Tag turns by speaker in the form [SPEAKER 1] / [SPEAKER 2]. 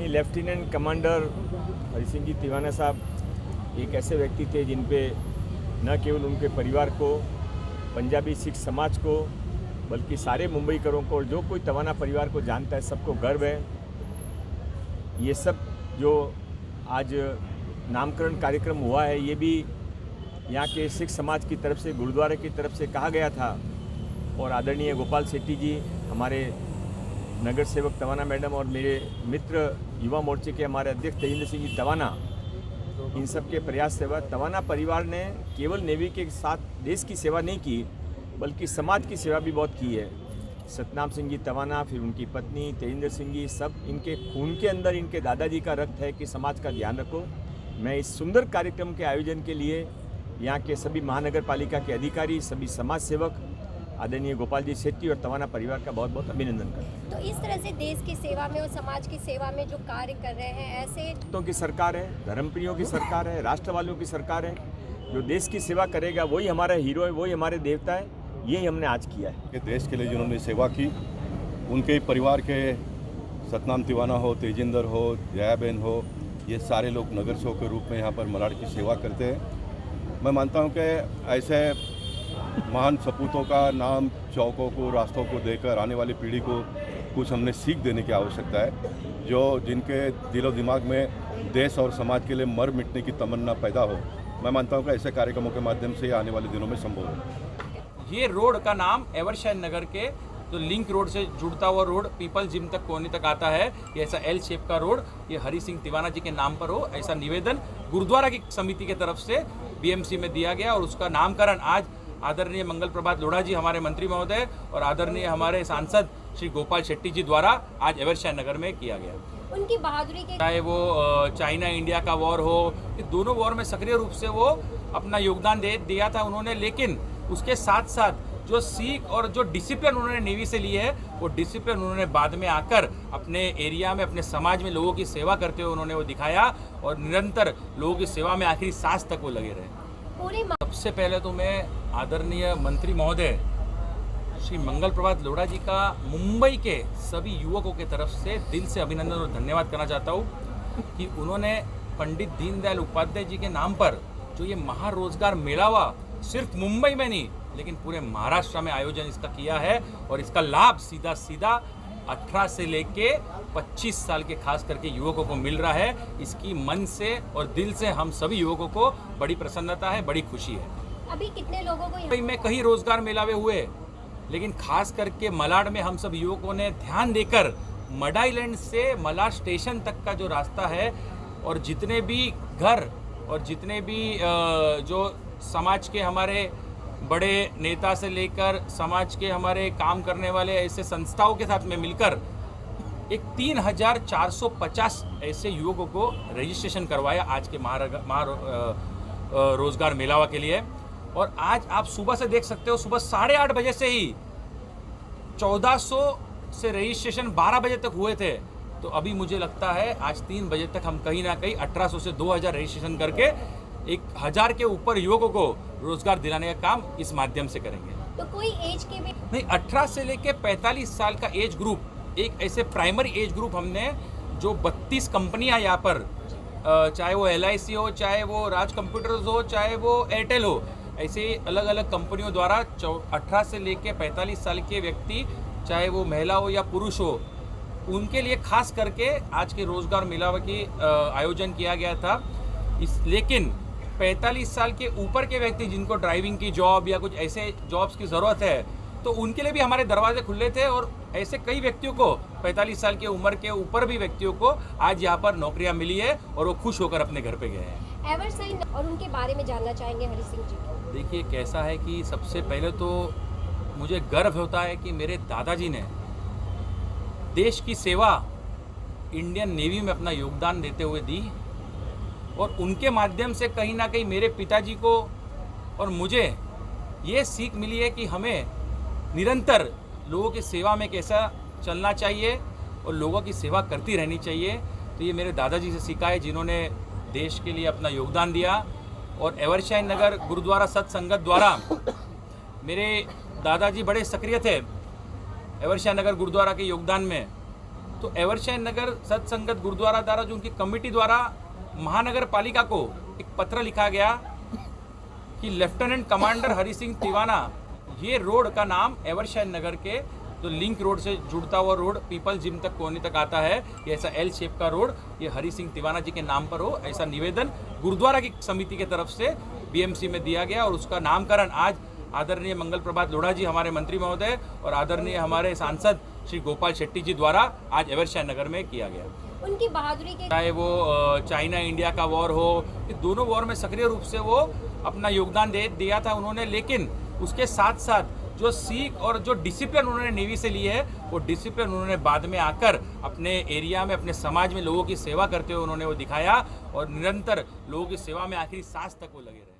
[SPEAKER 1] नहीं, lieutenant commander Hari Singh ji तिवाना साहब एक ऐसे व्यक्ति थे जिन पे न केवल उनके परिवार को, पंजाबी सिख समाज को, बल्कि सारे मुंबईकरों को और जो कोई तवाना परिवार को जानता है सबको गर्व है। ये सब जो आज नामकरण कार्यक्रम हुआ है ये भी यहाँ के सिख समाज की तरफ से, गुरुद्वारे की तरफ से कहा गया था और आदरणीय गोपाल शेट्टी जी, हमारे नगर सेवक तवाना मैडम और मेरे मित्र युवा मोर्चे के हमारे अध्यक्ष तेजिंदर सिंह जी तवाना, इन सब के प्रयास से तवाना परिवार ने केवल नेवी के साथ देश की सेवा नहीं की बल्कि समाज की सेवा भी बहुत की है। सतनाम सिंह जी तवाना, फिर उनकी पत्नी तेजिंदर सिंह जी, सब इनके खून के अंदर इनके दादाजी का रक्त है कि समाज का ध्यान रखो। मैं इस सुंदर कार्यक्रम के आयोजन के लिए यहाँ के सभी महानगर पालिका के अधिकारी, सभी समाज सेवक, आदरणीय गोपाल जी शेट्टी और तवाना परिवार का बहुत बहुत अभिनंदन करता हूँ।
[SPEAKER 2] तो इस तरह से देश की सेवा में और समाज की सेवा में जो कार्य कर रहे हैं, ऐसे
[SPEAKER 1] भक्तों की सरकार है, धर्मप्रियों की सरकार है, राष्ट्र वालों की सरकार है। जो देश की सेवा करेगा वही हमारा हीरो है, वही हमारे देवता है। यही हमने आज किया है
[SPEAKER 3] कि देश के लिए जिन्होंने सेवा की, उनके परिवार के सतनाम तिवाना हो, तेजिंदर हो, जयाबेन हो, ये सारे लोग नगर सेवक के रूप में यहाँ पर मलाड की सेवा करते हैं। मैं मानता हूँ कि ऐसे महान सपूतों का नाम, चौकों को, रास्तों को देकर आने वाली पीढ़ी को कुछ हमने सीख देने की आवश्यकता है, जो जिनके दिलो दिमाग में देश और समाज के लिए मर मिटने की तमन्ना पैदा हो। मैं मानता हूँ कि ऐसे कार्यक्रमों के माध्यम से आने वाले दिनों में संभव है।
[SPEAKER 4] ये रोड का नाम एवरशाइन नगर के जो लिंक रोड से जुड़ता हुआ रोड पीपल जिम तक कोनी तक आता है, ये ऐसा एल शेप का रोड ये हरि सिंह तिवाना जी के नाम पर हो, ऐसा निवेदन गुरुद्वारा की समिति की तरफ से बीएमसी में दिया गया और उसका नामकरण आज आदरणीय मंगल प्रभात लोढ़ा जी, हमारे मंत्री महोदय, और आदरणीय हमारे सांसद श्री गोपाल शेट्टी जी द्वारा आज एवरशाइन नगर में किया गया।
[SPEAKER 2] उनकी बहादुरी के,
[SPEAKER 4] चाहे वो चाइना इंडिया का वॉर हो, ये दोनों वॉर में सक्रिय रूप से वो अपना योगदान दिया था उन्होंने, लेकिन उसके साथ साथ जो सीख और जो डिसिप्लिन उन्होंने नेवी से ली है, वो डिसिप्लिन उन्होंने बाद में आकर अपने एरिया में, अपने समाज में लोगों की सेवा करते हुए उन्होंने वो दिखाया और निरंतर लोगों की सेवा में आखिरी सांस तक वो लगे रहे। सबसे पहले तो मैं आदरणीय मंत्री महोदय श्री मंगल प्रभात लोढ़ा जी का मुंबई के सभी युवकों के तरफ से दिल से अभिनंदन और धन्यवाद करना चाहता हूँ कि उन्होंने पंडित दीनदयाल उपाध्याय जी के नाम पर जो ये महारोजगार मेलावा सिर्फ मुंबई में नहीं लेकिन पूरे महाराष्ट्र में आयोजन इसका किया है और इसका लाभ सीधा सीधा 18 से लेके 25 साल के खास करके युवकों को मिल रहा है। इसकी मन से और दिल से हम सभी युवकों को बड़ी प्रसन्नता है, बड़ी खुशी है।
[SPEAKER 2] अभी कितने लोगों को
[SPEAKER 4] मुंबई में कई रोजगार मेलावे हुए, लेकिन खास करके मलाड में हम सब युवकों ने ध्यान देकर मड आइलैंड से मलाड स्टेशन तक का जो रास्ता है और जितने भी घर और जितने भी जो समाज के हमारे बड़े नेता से लेकर समाज के हमारे काम करने वाले ऐसे संस्थाओं के साथ में मिलकर एक 3450 ऐसे युवकों को रजिस्ट्रेशन करवाया आज के रोजगार मेलावा के लिए। और आज आप सुबह से देख सकते हो, सुबह 8:30 बजे से ही 1400 से रजिस्ट्रेशन 12 बजे तक हुए थे, तो अभी मुझे लगता है आज 3 बजे तक हम कहीं ना कहीं 1800 से 2000 रजिस्ट्रेशन करके 1000 के ऊपर युवकों को रोजगार दिलाने का काम इस माध्यम से करेंगे।
[SPEAKER 2] तो कोई एज के भी
[SPEAKER 4] नहीं, 18 से लेके 45 साल का एज ग्रुप, एक ऐसे प्राइमरी एज ग्रुप हमने जो 32 कंपनियां यहाँ पर, चाहे वो LIC हो, चाहे वो राज कंप्यूटर्स हो, चाहे वो एयरटेल हो, ऐसे अलग अलग कंपनियों द्वारा 18 से लेके 45 साल के व्यक्ति, चाहे वो महिला हो या पुरुष हो, उनके लिए खास करके आज के रोजगार मेलावा की आयोजन किया गया था। लेकिन 45 साल के ऊपर के व्यक्ति जिनको ड्राइविंग की जॉब या कुछ ऐसे जॉब्स की ज़रूरत है, तो उनके लिए भी हमारे दरवाजे खुले थे और ऐसे कई व्यक्तियों को, 45 साल की उम्र के ऊपर भी व्यक्तियों को आज यहाँ पर नौकरियाँ मिली है और वो खुश होकर अपने घर पे गए हैं।
[SPEAKER 2] एवरशाइन और उनके बारे में जानना चाहेंगे हरि सिंह जी को।
[SPEAKER 4] देखिए कैसा है कि सबसे पहले तो मुझे गर्व होता है कि मेरे दादाजी ने देश की सेवा इंडियन नेवी में अपना योगदान देते हुए दी और उनके माध्यम से कहीं ना कहीं मेरे पिताजी को और मुझे ये सीख मिली है कि हमें निरंतर लोगों की सेवा में कैसा चलना चाहिए और लोगों की सेवा करती रहनी चाहिए। तो ये मेरे दादाजी से सीखा है, जिन्होंने देश के लिए अपना योगदान दिया। और एवरशाइन नगर गुरुद्वारा सत्संगत द्वारा मेरे दादाजी बड़े सक्रिय थे एवरशाइन नगर गुरुद्वारा के योगदान में, तो एवरशहर नगर सत्संगत गुरुद्वारा द्वारा जो उनकी कमेटी द्वारा महानगर पालिका को एक पत्र लिखा गया कि लेफ्टिनेंट कमांडर हरि सिंह तिवाना, ये रोड का नाम एवरशहर नगर के जो लिंक रोड से जुड़ता हुआ रोड पीपल जिम तक कोने तक आता है, ये ऐसा एल शेप का रोड ये हरि सिंह तिवाना जी के नाम पर हो, ऐसा निवेदन गुरुद्वारा की समिति की तरफ से बीएमसी में दिया गया। और उसका नामकरण आज आदरणीय मंगल प्रभात लोढ़ा जी हमारे मंत्री महोदय और आदरणीय हमारे सांसद श्री गोपाल शेट्टी जी द्वारा आज एवरशहर नगर में किया गया।
[SPEAKER 2] उनकी बहादुरी के
[SPEAKER 4] चाहे वो चाइना इंडिया का वॉर हो, ये दोनों वॉर में सक्रिय रूप से वो अपना योगदान दिया था उन्होंने, लेकिन उसके साथ साथ जो सीख और जो डिसिप्लिन उन्होंने नेवी से ली है वो डिसिप्लिन उन्होंने बाद में आकर अपने एरिया में अपने समाज में लोगों की सेवा करते हुए उन्होंने वो दिखाया और निरंतर लोगों की सेवा में आखिरी सांस तक वो लगे रहे।